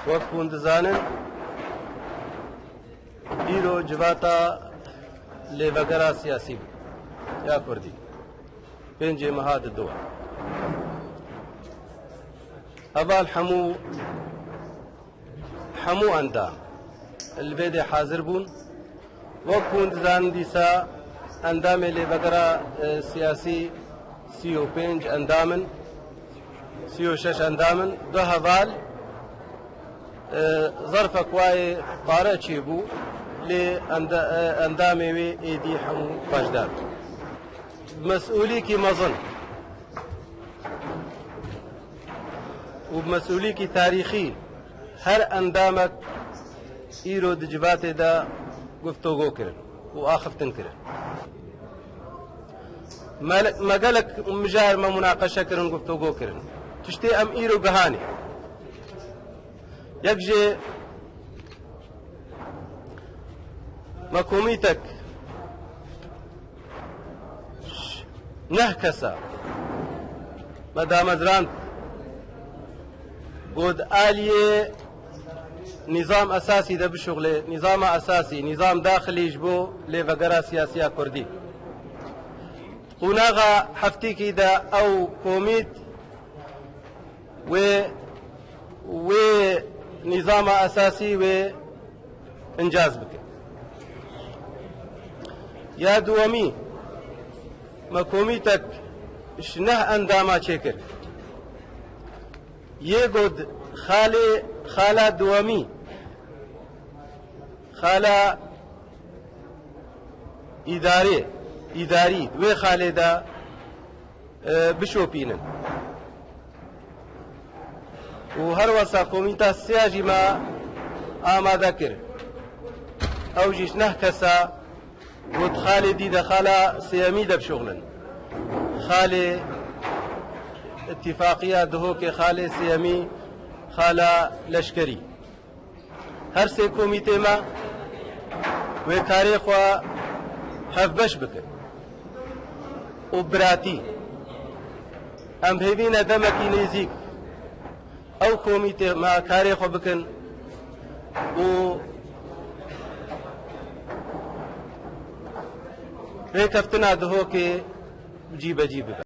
وەکوون دەزانن ئیرۆ جواتە لێڤەگەرا سیاسی بوو یا کوردی پێنجێ مەها ددووە ئەڤال هەموو ئەندام لێدێ حازر بوون وەکوون دەزانن دیسا ئەندامێ لێڤەگەرا سیاسی 35 ئەندامن 36 ئەندامن دو هەڤال ظرفك واي طارئ بو لأندامي وي ايدي حمو باشدار بمسؤوليكي مظن وبمسؤوليكي تاريخي هر أندامك إيرو دجباتي دا قفتو كرن وآخفتن كرن ما قالك مجاهر ما مناقشة كرن قفتو كرن تشتي أم إيرو قهاني يكجي مكوميتك نهكسا مدام زرانت قد آلية نظام أساسي ده بشغله نظام أساسي نظام داخلي جبو لفقرة سياسية كردي قناغا حفتيكي ده أو كوميت و نظام أساسي و إنجاز بك يا دوامي مكوميتك شنه أنداما شكر يقود خالة دوامي خالة إداري و خالة بشوبينن وهر وسا كوميتا سياجي ما آماده كر او جيش نهكسا ود خالي دي دخالا سيامي دب شغلن خالي اتفاقية دهوك خالي سيامي خالا لشكري هر سي كوميتي ما وكاري خوا هفبش بكر وبراتي ام بهبين دمكي نيزيك او كوميتي ما كاري خو بكن و ريكفتنا دهوكي جيب